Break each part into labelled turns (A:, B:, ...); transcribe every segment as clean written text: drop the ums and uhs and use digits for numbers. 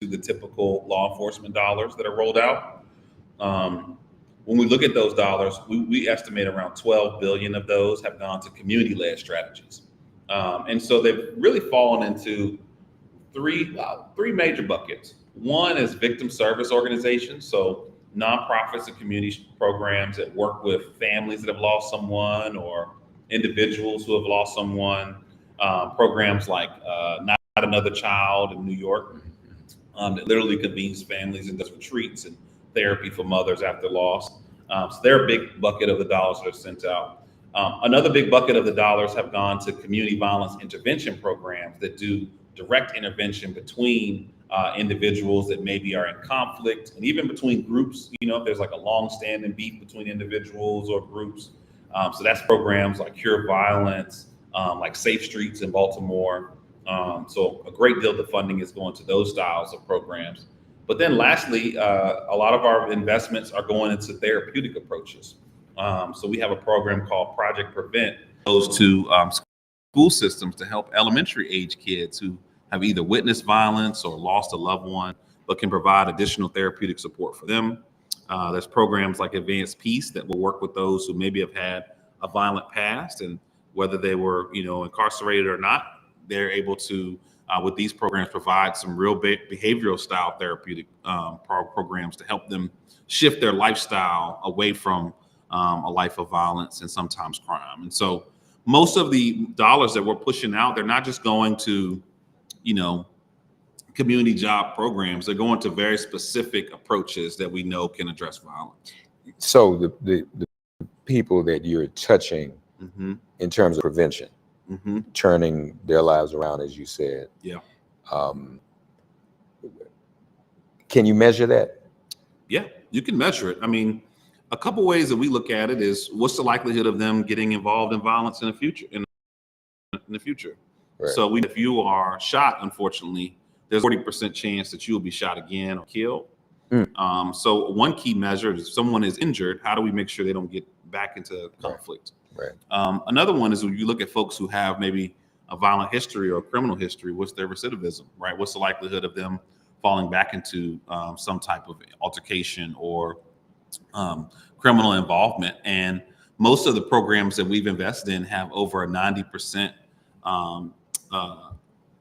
A: the typical law enforcement dollars that are rolled out. Um, when we look at those dollars, we estimate around 12 billion of those have gone to community-led strategies, and so they've really fallen into three major buckets. One is victim service organizations, so nonprofits and community programs that work with families that have lost someone or individuals who have lost someone. Programs like Not Another Child in New York, that literally convenes families and does retreats and therapy for mothers after loss. So they're a big bucket of the dollars that are sent out. Another big bucket of the dollars have gone to community violence intervention programs that do direct intervention between individuals that maybe are in conflict, and even between groups. If there's like a long-standing beef between individuals or groups. So that's programs like Cure Violence, like Safe Streets in Baltimore. So a great deal of the funding is going to those styles of programs. But then lastly, a lot of our investments are going into therapeutic approaches. So we have a program called Project Prevent, goes to school systems to help elementary age kids who have either witnessed violence or lost a loved one, but can provide additional therapeutic support for them. There's programs like Advanced Peace that will work with those who maybe have had a violent past, and whether they were, incarcerated or not, they're able to, with these programs, provide some real behavioral style therapeutic programs to help them shift their lifestyle away from a life of violence and sometimes crime. And so most of the dollars that we're pushing out, they're not just going to, community job programs. They're going to very specific approaches that we know can address violence.
B: So the people that you're touching
A: Mm-hmm.
B: in terms of prevention,
A: Mm-hmm.
B: turning their lives around, as you said.
A: Yeah.
B: Can you measure that?
A: Yeah, you can measure it. I mean, a couple ways that we look at it is what's the likelihood of them getting involved in violence in the future? In the future.
B: Right.
A: So if you are shot, unfortunately, there's 40% chance that you will be shot again or killed. So one key measure is if someone is injured, how do we make sure they don't get back into conflict?
B: Right.
A: Another one is when you look at folks who have maybe a violent history or a criminal history, what's their recidivism, right? What's the likelihood of them falling back into some type of altercation or criminal involvement? And most of the programs that we've invested in have over a 90%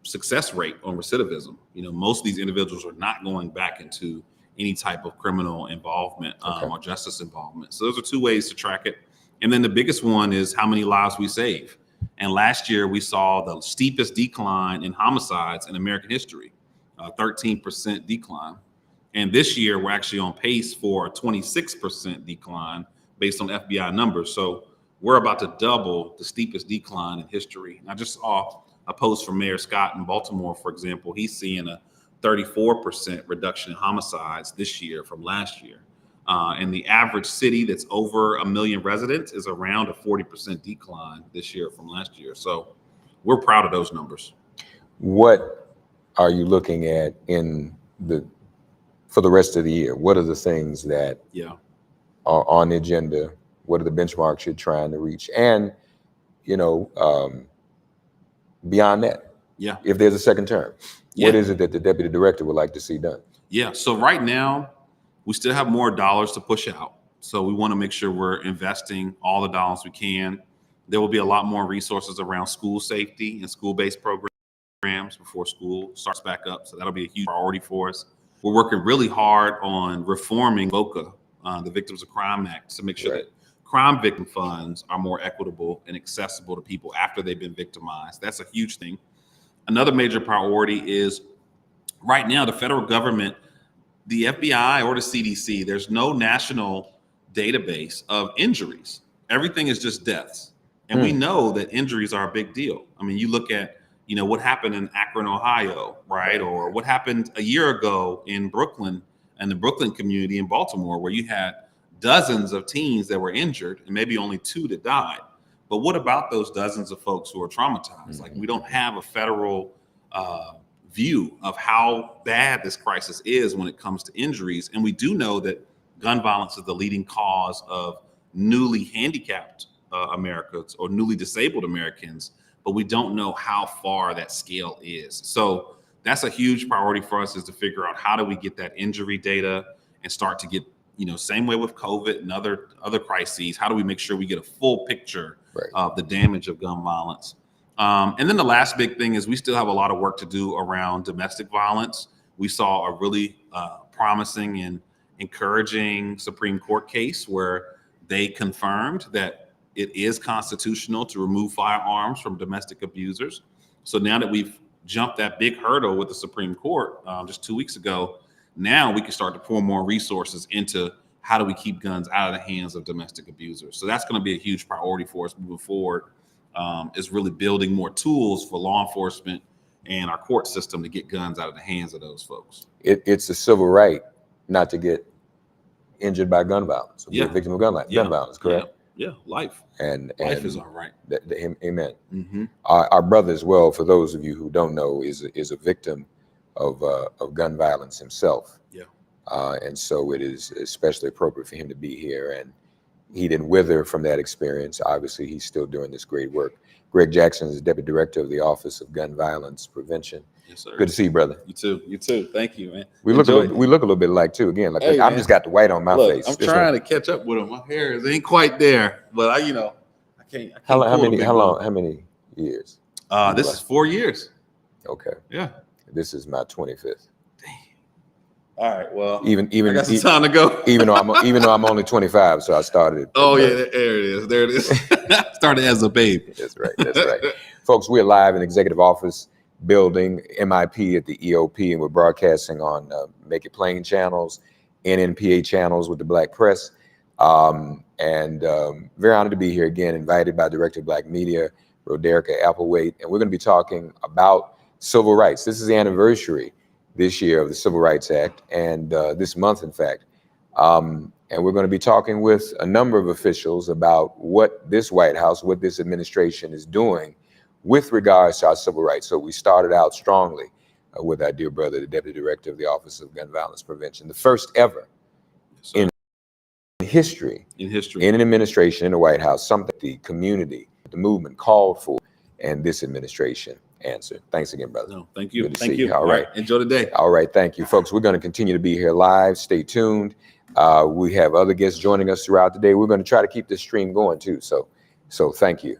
A: success rate on recidivism. Most of these individuals are not going back into any type of criminal involvement or justice involvement. So those are two ways to track it. And then the biggest one is how many lives we save. And last year we saw the steepest decline in homicides in American history, 13% decline. And this year we're actually on pace for a 26% decline based on FBI numbers. So we're about to double the steepest decline in history. And I just saw a post from Mayor Scott in Baltimore, for example. He's seeing a 34% reduction in homicides this year from last year. And the average city that's over 1 million residents is around a 40% decline this year from last year. So we're proud of those numbers.
B: What are you looking at for the rest of the year? What are the things that are on the agenda? What are the benchmarks you're trying to reach? And, beyond that, if there's a second term, what is it that the deputy director would like to see done?
A: Yeah, so right now, we still have more dollars to push out. So we want to make sure we're investing all the dollars we can. There will be a lot more resources around school safety and school-based programs before school starts back up. So that'll be a huge priority for us. We're working really hard on reforming VOCA, the Victims of Crime Act, to make sure that crime victim funds are more equitable and accessible to people after they've been victimized. That's a huge thing. Another major priority is right now, the federal government, the FBI or the CDC, there's no national database of injuries. Everything is just deaths. And we know that injuries are a big deal. I mean, you look at, what happened in Akron, Ohio, right? Or what happened a year ago in Brooklyn and the Brooklyn community in Baltimore, where you had dozens of teens that were injured and maybe only 2 that died. But what about those dozens of folks who are traumatized? Like, we don't have a federal view of how bad this crisis is when it comes to injuries. And we do know that gun violence is the leading cause of newly handicapped Americans or newly disabled Americans, but we don't know how far that scale is. So that's a huge priority for us, is to figure out how do we get that injury data and start to get, same way with COVID and other crises, how do we make sure we get a full picture of the damage of gun violence? And then the last big thing is we still have a lot of work to do around domestic violence. We saw a really promising and encouraging Supreme Court case where they confirmed that it is constitutional to remove firearms from domestic abusers. So now that we've jumped that big hurdle with the Supreme Court just 2 weeks ago, now we can start to pour more resources into how do we keep guns out of the hands of domestic abusers. So that's going to be a huge priority for us moving forward, is really building more tools for law enforcement and our court system to get guns out of the hands of those folks.
B: It's a civil right not to get injured by gun violence, or be a victim of gun violence, correct?
A: Yeah, life.
B: And
A: life is our right.
B: Amen.
A: Mm-hmm.
B: Our brother as well, for those of you who don't know, is a victim of gun violence himself.
A: Yeah.
B: And so it is especially appropriate for him to be here. And he didn't wither from that experience. Obviously, he's still doing this great work. Greg Jackson is Deputy Director of the Office of Gun Violence Prevention.
A: Yes, sir.
B: Good to see you, brother.
A: You too. Thank you, man.
B: We look a little bit alike too. Again, like
A: hey,
B: I've just got the white on my face.
A: I'm trying to catch up with him. My hair ain't quite there, but I can't.
B: How many years?
A: This is 4 years.
B: Okay.
A: Yeah.
B: This is my 25th.
A: All right. Well,
B: even
A: I got some time to go.
B: even though I'm only 25, so I started.
A: Oh yeah, there it is. Started as a baby.
B: That's right. Folks, we're live in Executive Office Building, MIP at the EOP, and we're broadcasting on Make It Plain channels, NNPA channels with the Black Press, and very honored to be here again, invited by Director of Black Media, Roderica Applewhite, and we're going to be talking about civil rights. This is the anniversary this year of the Civil Rights Act, and this month, in fact. And we're going to be talking with a number of officials about what this White House, what this administration is doing with regards to our civil rights. So we started out strongly with our dear brother, the Deputy Director of the Office of Gun Violence Prevention, the first ever in history, in an administration, in the White House, something the community, the movement called for, and this administration answered. Thanks again, brother.
A: No, thank you.
B: Good to
A: thank
B: see
A: you.
B: All right.
A: Enjoy the day.
B: All right. Thank you, folks. We're going to continue to be here live. Stay tuned. We have other guests joining us throughout the day. We're going to try to keep this stream going too. So thank you.